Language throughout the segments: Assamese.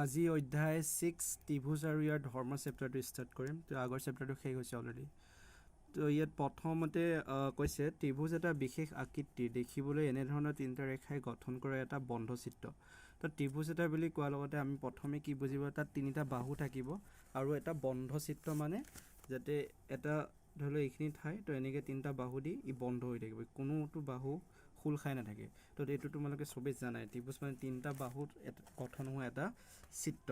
আজি অধ্যায় 6 ত্ৰিভুজ আৰু ইয়াৰ ধৰ্ম চেপ্টাৰটো ষ্টাৰ্ট কৰিম। তো আগৰ চেপ্টাৰটো শেষ হৈছে অলৰেডি। তো ইয়াত প্ৰথমতে কৈছে ত্ৰিভুজ এটা বিশেষ আকৃতি দেখিবলৈ এনেধৰণৰ তিনিটা ৰেখাই গঠন কৰা এটা বন্ধ চিত্ৰ। তো ত্ৰিভুজ এটা বুলি কোৱাৰ লগতে আমি প্ৰথমে কি বুজিব, তাত তিনিটা বাহু থাকিব আৰু এটা বন্ধ চিত্ৰ মানে যাতে এটা ধৰি লওক এইখিনি ঠাই তো এনেকৈ তিনিটা বাহু দি ই বন্ধ হৈ থাকিব, কোনোটো বাহু খোল খাই নাথাকে। তো এইটো তোমালোকে চবেই জানাই, ত্ৰিভুজ মানে তিনিটা বাহুত গঠন হোৱা এটা চিত্ৰ।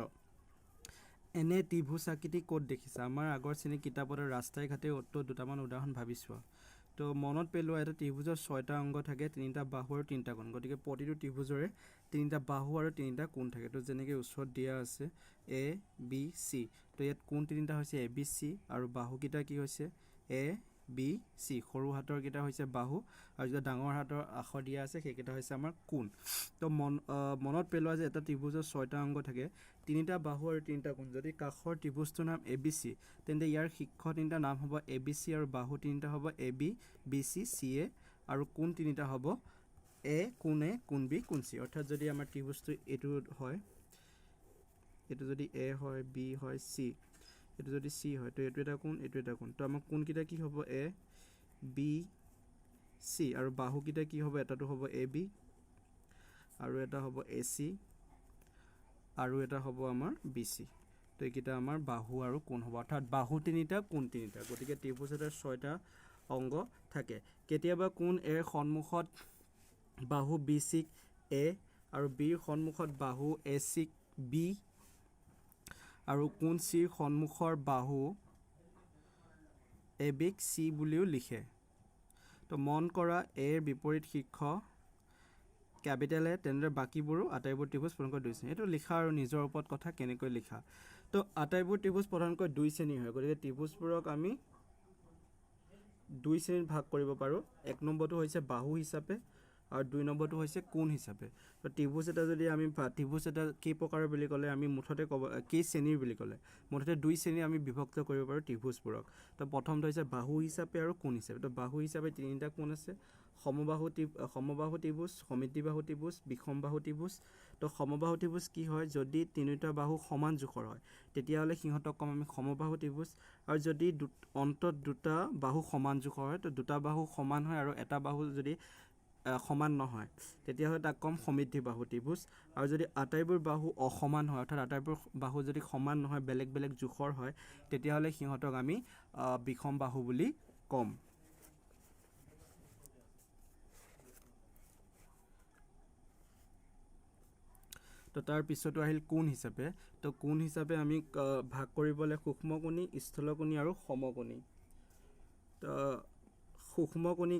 এনে ত্ৰিভুজ আকৃতি ক'ত দেখিছা? আমাৰ আগৰ শ্ৰেণীৰ কিতাপত ৰাস্তাই ঘাটে অত দুটামান উদাহৰণ ভাবি চোৱা। তো মনত পেলোৱা, এটা ত্ৰিভুজৰ 6টা অংগ থাকে, তিনিটা বাহু আৰু তিনিটা কোণ। গতিকে প্ৰতিটো ত্ৰিভুজৰে তিনিটা বাহু আৰু তিনিটা কোণ থাকে। তো যেনেকৈ ওচৰত দিয়া আছে এ বি চি, তো ইয়াত কোণ তিনিটা হৈছে এ বি চি আৰু বাহুকেইটা কি হৈছে এ বি চি। সৰু হাতৰ কেইটা হৈছে বাহু আৰু যেতিয়া ডাঙৰ হাতৰ আখৰ দিয়া আছে সেইকেইটা হৈছে আমাৰ কোণ। তো মনত পেলোৱা যে এটা ত্ৰিভুজৰ 6টা অংগ থাকে, তিনিটা বাহু আৰু তিনিটা কোণ। যদি কাষৰ ত্ৰিভুজটোৰ নাম এ বি চি, তেন্তে ইয়াৰ শীৰ্ষ তিনিটা নাম হ'ব এ বি চি আৰু বাহু তিনিটা হ'ব A B B C C এ আৰু কোণ তিনিটা হ'ব এ কোণ এ কোণ বি কোণ চি। অৰ্থাৎ যদি আমাৰ ত্ৰিভুজটো এইটো হয়, এইটো যদি এ হয়, বি হয়, চি, এইটো যদি চি হয়, তো এইটো এটা কোণ, এইটো এটা কোণ। তো আমাৰ কোণকেইটা কি হ'ব এ বি চি আৰু বাহুকেইটা কি হ'ব, এটাটো হ'ব এ বি আৰু এটা হ'ব এ চি আৰু এটা হ'ব আমাৰ বি চি। তো এইকেইটা আমাৰ বাহু আৰু কোণ হ'ব, অৰ্থাৎ বাহু তিনিটা কোণ তিনিটা। গতিকে ত্ৰিভুজ এটাৰ 6টা অংগ থাকে। কেতিয়াবা কোণ এৰ সন্মুখত বাহু বি চিক এ আৰু বিৰ সন্মুখত বাহু এ চিক বি আৰু কোণ চিৰ সন্মুখৰ বাহু এ বিক চি বুলিও লিখে। তো মন কৰা, এৰ বিপৰীত শীৰ্ষ কেপিটেল এ, তেনেদৰে বাকীবোৰো আটাইবোৰ ত্ৰিভুজ প্ৰধানকৈ দুই শ্ৰেণী। এইটো লিখা আৰু নিজৰ ওপৰত কথা কেনেকৈ লিখা। তো আটাইবোৰ ত্ৰিভুজ প্ৰধানকৈ দুই শ্ৰেণীৰ হয়, গতিকে ত্ৰিভুজবোৰক আমি দুই শ্ৰেণীত ভাগ কৰিব পাৰোঁ। এক নম্বৰটো হৈছে বাহু হিচাপে আৰু দুই নম্বৰটো হৈছে কোণ হিচাপে। তো ত্ৰিভুজ এটা যদি আমি ত্ৰিভুজ এটা কেই প্ৰকাৰৰ বুলি ক'লে আমি মুঠতে ক'ব, কেই শ্ৰেণীৰ বুলি ক'লে মুঠতে দুই শ্ৰেণী আমি বিভক্ত কৰিব পাৰোঁ ত্ৰিভুজবোৰক। তো প্ৰথমটো হৈছে বাহু হিচাপে আৰু কোণ হিচাপে। তো বাহু হিচাপে তিনিটা কোণ আছে, সমবাহু ত্ৰিভুজ, সমদ্বিবাহু ত্ৰিভুজ, বিষমবাহু ত্ৰিভুজ। তো সমবাহু ত্ৰিভুজ কি হয়, যদি তিনিটা বাহু সমান জোখৰ হয় তেতিয়াহ'লে সিহঁতক ক'ম আমি সমবাহু ত্ৰিভুজ। আৰু যদি অন্তত দুটা বাহু সমান জোখৰ হয়, তো দুটা বাহু সমান হয় আৰু এটা বাহু যদি সমান নহয় তেতিয়াহ'লে তাক ক'ম সমদ্বিবাহু ত্ৰিভুজ। আৰু যদি আটাইবোৰ বাহু অসমান হয়, অৰ্থাৎ আটাইবোৰ বাহু যদি সমান নহয়, বেলেগ বেলেগ জোখৰ হয়, তেতিয়াহ'লে সিহঁতক আমি বিষমবাহু বুলি ক'ম। তো তাৰ পিছতো আহিল কোণ হিচাপে। তো কোণ হিচাপে আমি ভাগ কৰিবলৈ সূক্ষ্মকোণী, স্থূলকোণী আৰু সমকোণী। তো সূক্ষ্মকোণী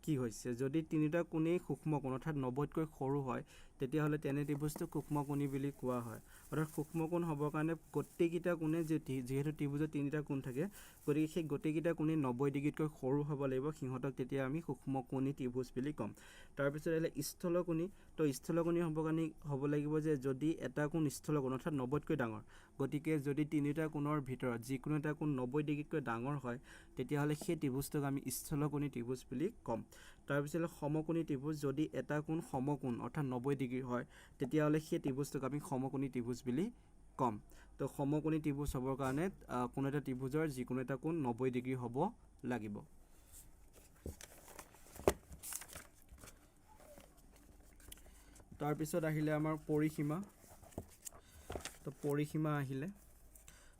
কি হৈছে, যদি তিনিটা কোণেই সূক্ষ্মকোণ অৰ্থাৎ 90তকৈ সৰু হয় তেতিয়াহ'লে তেনে ত্ৰিভুজটো সূক্ষ্মকোণী বুলি কোৱা হয়। অৰ্থাৎ সূক্ষ্মকোণ হ'বৰ কাৰণে গোটেইকেইটা কোণে যিহেতু ত্ৰিভুজত তিনিটা কোণ থাকে, গতিকে সেই গোটেইকেইটা কোণেই 90 ডিগ্ৰীতকৈ সৰু হ'ব লাগিব, সিহঁতক তেতিয়া আমি সূক্ষ্মকোণী ত্ৰিভুজ বুলি ক'ম। তাৰপিছত আহিলে স্থূলকোণী। তো স্থূলকোণী হ'বৰ কাৰণে হ'ব লাগিব যে যদি এটা কোণ স্থূলকোণ অৰ্থাৎ 90তকৈ ডাঙৰ, গতিকে যদি তিনিটা কোণৰ ভিতৰত যিকোনো এটা কোণ 90 ডিগ্ৰীতকৈ ডাঙৰ হয় তেতিয়াহ'লে সেই ত্ৰিভুজটোক আমি স্থূলকোণী ত্ৰিভুজ বুলি ক'ম। তাৰপিছত সমকোণী ত্ৰিভুজ, যদি এটা কোণ সমকোণ অৰ্থাৎ 90 ডিগ্ৰী হয় তেতিয়াহ'লে সেই ত্ৰিভুজটোক আমি সমকোণী ত্ৰিভুজ বুলি ক'ম। তো সমকোণী ত্ৰিভুজ হ'বৰ কাৰণে কোনো এটা ত্ৰিভুজৰ যিকোনো এটা কোণ 90 ডিগ্ৰী হ'ব লাগিব। তাৰপিছত আহিলে আমাৰ পৰিসীমা। তো পৰিসীমা আহিলে,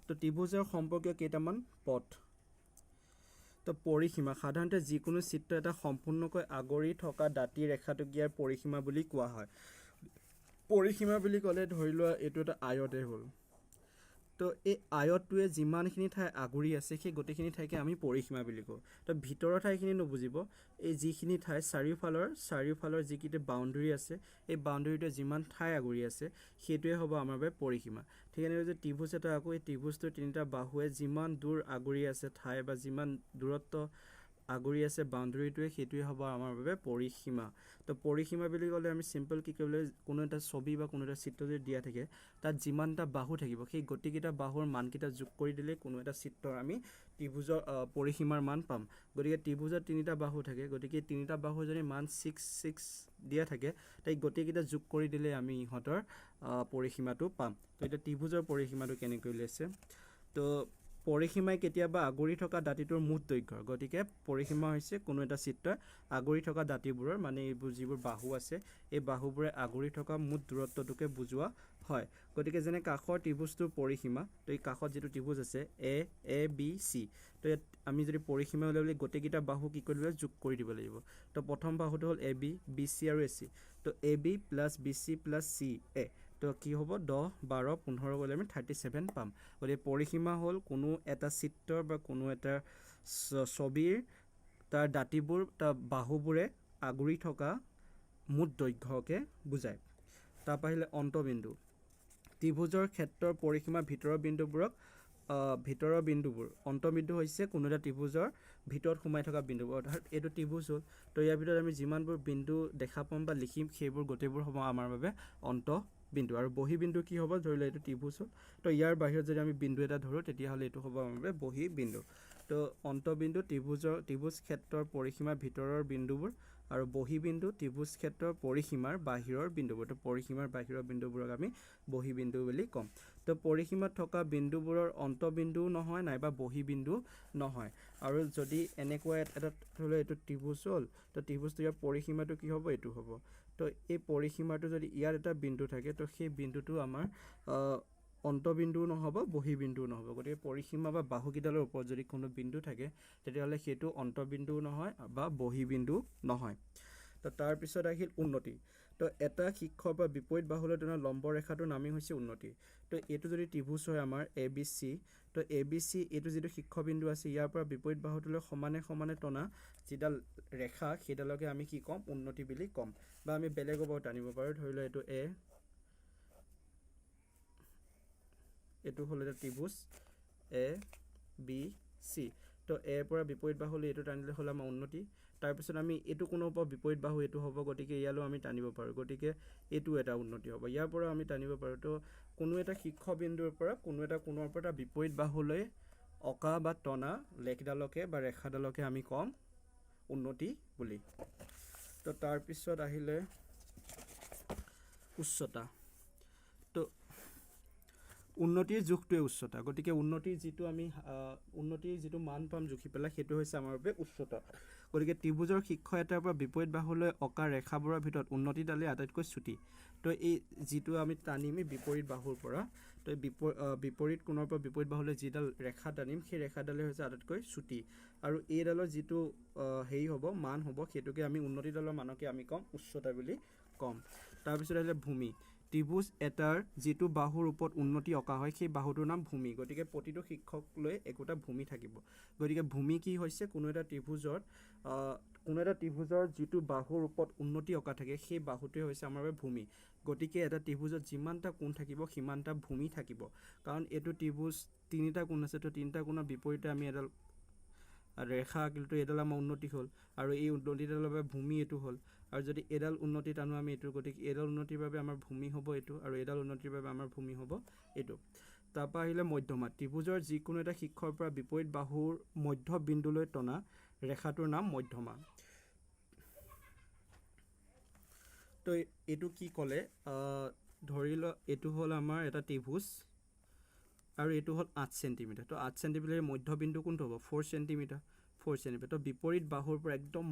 তো ত্ৰিভুজৰ সম্পৰ্কীয় কেইটামান পথ। তো পৰিসীমা সাধাৰণতে যিকোনো চিত্ৰ এটা সম্পূৰ্ণকৈ আগুৰি থকা দাঁতি ৰেখাটোক ইয়াৰ পৰিসীমা বুলি কোৱা হয়। পৰিসীমা বুলি ক'লে ধৰি লোৱা এইটো এটা আয়তেই হ'ল, তো এই আয়তটোৱে যিমানখিনি ঠাই আগুৰি আছে সেই গোটেইখিনি ঠাইকে আমি পৰিসীমা বুলি কওঁ। তো ভিতৰৰ ঠাইখিনি নুবুজিব, এই যিখিনি ঠাই চাৰিওফালৰ যিকেইটা বাউণ্ডেৰী আছে, এই বাউণ্ডেৰীটোৱে যিমান ঠাই আগুৰি আছে সেইটোৱে হ'ব আমাৰ বাবে পৰিসীমা। ঠিক এনেদৰে যে ত্ৰিভুজ এটা আকৌ এই ত্ৰিভুজটোৰ তিনিটা বাহুৱে যিমান দূৰ আগুৰি আছে ঠাই বা যিমান দূৰত্ব আগুৰি আছে বাউণ্ডেৰীটোৱে সেইটোৱে হ'ব আমাৰ বাবে পৰিসীমা তো পৰিসীমা বুলি ক'লে আমি সিম্পল কি ক'বলৈ কোনো এটা ছবি বা কোনো এটা চিত্ৰ যদি দিয়া থাকে তাত যিমানটা বাহু থাকিব সেই গতিকেইটা বাহুৰ মানকেইটা যোগ কৰি দিলে কোনো এটা চিত্ৰৰ আমি ত্ৰিভুজৰ পৰিসীমাৰ মান পাম গতিকে ত্ৰিভুজৰ তিনিটা বাহু থাকে গতিকে তিনিটা বাহুৰ যদি মান 6 দিয়া থাকে তাই গতিকেইটা যোগ কৰি দিলে আমি ইহঁতৰ পৰিসীমাটো পাম তো এটা ত্ৰিভুজৰ পৰিসীমাটো কেনেকৈ লৈছে তো পৰিসীমাই কেতিয়াবা আগুৰি থকা দাঁতিটোৰ মুঠ দৈৰ্ঘ্য গতিকে পৰিসীমা হৈছে কোনো এটা চিত্ৰৰ আগুৰি থকা দাঁতিবোৰৰ মানে এইবোৰ যিবোৰ বাহু আছে এই বাহুবোৰে আগুৰি থকা মুঠ দূৰত্বটোকে বুজোৱা হয় গতিকে যেনে কাষৰ ত্ৰিভুজটোৰ পৰিসীমা তো এই কাষত যেটো ত্ৰিভুজ আছে এ বি চি তো আমি যদি পৰিসীমা উলিয়াবলৈ গোটেইকেইটা বাহু কি কৰিব যোগ কৰি দিব লাগিব তো প্ৰথম বাহুটো হ'ল এ বি চি আৰু এ চি তো A B plus B C plus C A তো কি হ'ব 10 12 15 গ'লে আমি 37 পাম গতিকে পৰিসীমা হ'ল কোনো এটা চিত্ৰৰ বা কোনো এটা ছবিৰ তাৰ দাঁতিবোৰ তাৰ বাহুবোৰে আগুৰি থকা মুঠ দৈৰ্ঘ্যকে বুজায় তাৰ পাহিলে অন্তবিন্দু ত্ৰিভুজৰ ক্ষেত্ৰৰ পৰিসীমা ভিতৰৰ বিন্দুবোৰ অন্তবিন্দু হৈছে কোনো এটা ত্ৰিভুজৰ ভিতৰত সোমাই থকা বিন্দুবোৰ অৰ্থাৎ এইটো ত্ৰিভুজ হ'ল তো ইয়াৰ ভিতৰত আমি যিমানবোৰ বিন্দু দেখা পাম বা লিখিম সেইবোৰ গোটেইবোৰ হ'ব আমাৰ বাবে অন্তবিন্দু আৰু বহিবিন্দু কি হ'ব ধৰি লওক এইটো ত্ৰিভুজ হ'ল তো ইয়াৰ বাহিৰত যদি আমি বিন্দু এটা ধৰোঁ তেতিয়াহ'লে এইটো হ'ব আমাৰ বাবে বহিবিন্দু তো অন্তবিন্দু ত্ৰিভুজ ক্ষেত্ৰৰ পৰিসীমাৰ ভিতৰৰ বিন্দুবোৰ আৰু বহিবিন্দু ত্ৰিভুজ ক্ষেত্ৰৰ পৰিসীমাৰ বাহিৰৰ বিন্দুবোৰ তো পৰিসীমাৰ বাহিৰৰ বিন্দুবোৰক আমি বহিবিন্দু বুলি ক'ম তো পৰিসীমাত থকা বিন্দুবোৰৰ অন্তবিন্দুও নহয় নাইবা বহিবিন্দু নহয় আৰু যদি এনেকুৱা এটা ধৰি লওক এইটো ত্ৰিভুজ হ'ল তো ত্ৰিভুজটো ইয়াৰ পৰিসীমাটো কি হ'ব এইটো হ'ব তো এই পৰিসীমাটো যদি ইয়াৰ এটা বিন্দু থাকে তো সেই বিন্দুটো আমাৰ অন্তবিন্দুও নহ'ব বহিবিন্দুও নহ'ব গতিকে পৰিসীমা বা বাহুকেইডালৰ ওপৰত যদি কোনো বিন্দু থাকে তেতিয়াহ'লে সেইটো অন্তবিন্দুও নহয় বা বহিবিন্দু নহয় তো তাৰপিছত আহিল উন্নতি তো এটা শীৰ্ষৰ পৰা বিপৰীত বাহুলৈ টনা লম্ব ৰেখাটোৰ নামেই হৈছে উন্নতি তো এইটো যদি ত্ৰিভুজ হয় আমাৰ এ বি চি তো এ বি চি এইটো যিটো শীৰ্ষবিন্দু আছে ইয়াৰ পৰা বিপৰীত বাহুটোলৈ সমানে সমানে টনা যিডাল ৰেখা সেইডালকে আমি কি ক'ম উন্নতি বুলি ক'ম বা আমি বেলেগৰ পৰা টানিব পাৰোঁ ধৰি লওক এইটো হ'ল এটা ত্ৰিভুজ এ বি চি তো এৰ পৰা বিপৰীত বাহুলৈ এইটো টানিলে হ'ল আমাৰ উন্নতি তাৰপিছত আমি এইটো কোণৰ পৰা বিপৰীত বাহু এইটো হ'ব গতিকে ইয়ালৈ আমি টানিব পাৰোঁ গতিকে এইটো এটা উন্নতি হ'ব ইয়াৰ পৰা আমি টানিব পাৰোঁ তো কোনো এটা শীৰ্ষবিন্দুৰ পৰা কোনো এটা কোণৰ পৰা বিপৰীত বাহুলৈ অঁকা বা টনা লেখডালকে বা ৰেখাডালকে আমি ক'ম উন্নতি বুলি তো তাৰপিছত আহিলে উচ্চতা তো উন্নতিৰ জোখটোৱে উচ্চতা গতিকে উন্নতিৰ যিটো মান পাম জুখি পেলাই সেইটো হৈছে আমাৰ বাবে উচ্চতা গতিকে ত্ৰিভুজৰ শীৰ্ষ এটাৰ পৰা বিপৰীত বাহুলৈ অঁকা ৰেখাবোৰৰ ভিতৰত উন্নতিডালেই আটাইতকৈ চুটি তো এই যিটো আমি টানিম বিপৰীত বাহুৰ পৰা তো বিপৰীত কোণৰ পৰা বিপৰীত বাহুলৈ যিডাল ৰেখা টানিম সেই ৰেখাডালেই হৈছে আটাইতকৈ চুটি আৰু এইডালৰ যিটো হেৰি হ'ব মান হ'ব সেইটোকে আমি উন্নতিডালৰ মানকে আমি ক'ম উচ্চতা বুলি ক'ম তাৰপিছত আহিলে ভূমি ত্ৰিভুজ এটাৰ যিটো বাহুৰ ওপৰত উন্নতি অঁকা হয় সেই বাহুটোৰ নাম ভূমি গতিকে প্ৰতিটো শীৰ্ষক লৈ একোটা ভূমি থাকিব গতিকে ভূমি কি হৈছে কোনো এটা ত্ৰিভুজৰ যিটো বাহুৰ ওপৰত উন্নতি অঁকা থাকে সেই বাহুটোৱে হৈছে আমাৰ বাবে ভূমি গতিকে এটা ত্ৰিভুজত যিমানটা কোণ থাকিব সিমানটা ভূমি থাকিব কাৰণ এইটো ত্ৰিভুজ তিনিটা কোণ আছে তো তিনিটা কোণৰ বিপৰীতে আমি এডাল ৰেখা আঁকিলো তো এডাল আমাৰ উন্নতি হ'ল আৰু এই উন্নতিডালৰ বাবে ভূমি এইটো হ'ল আৰু যদি এডাল উন্নতি টানো আমি এইটো গতিকে এডাল উন্নতিৰ বাবে আমাৰ ভূমি হ'ব এইটো আৰু এডাল উন্নতিৰ বাবে আমাৰ ভূমি হ'ব এইটো তাৰপৰা আহিলে মধ্যমা ত্ৰিভুজৰ যিকোনো এটা শীৰ্ষৰ পৰা বিপৰীত বাহুৰ মধ্য বিন্দুলৈ টনা ৰেখাটোৰ নাম মধ্যমা তো এইটো কি ক'লে ধৰি ল এইটো হ'ল আমাৰ এটা ত্ৰিভুজ আৰু এইটো হ'ল 8 সেন্টিমিটাৰ তো 8 সেন্টিমিটাৰ মধ্যবিন্দু কোনটো হ'ব 4 সেন্টিমিটাৰ তো বিপৰীত বাহুৰ পৰা একদম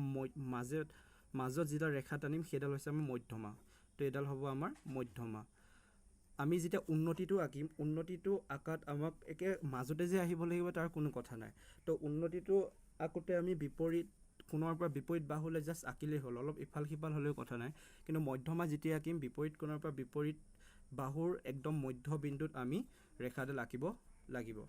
মাজত যিডাল ৰেখা টানিম সেইডাল হৈছে আমাৰ মধ্যমা তো এইডাল হ'ব আমাৰ মধ্যমা আমি যেতিয়া উন্নতিটো আঁকিম উন্নতিটো আঁকাত আমাক একে মাজতে যে আহিব লাগিব তাৰ কোনো কথা নাই তো উন্নতিটো আঁকোতে আমি বিপৰীত কোণৰ পৰা বিপৰীত বাহুলৈ জাষ্ট আঁকিলেই হ'ল অলপ ইফাল সিফাল হ'লেও কথা নাই কিন্তু মধ্যমা যেতিয়া আঁকিম বিপৰীত কোণৰ পৰা বিপৰীত বাহুৰ একদম মধ্য বিন্দুত আমি ৰেখাডাল আঁকিব লাগিব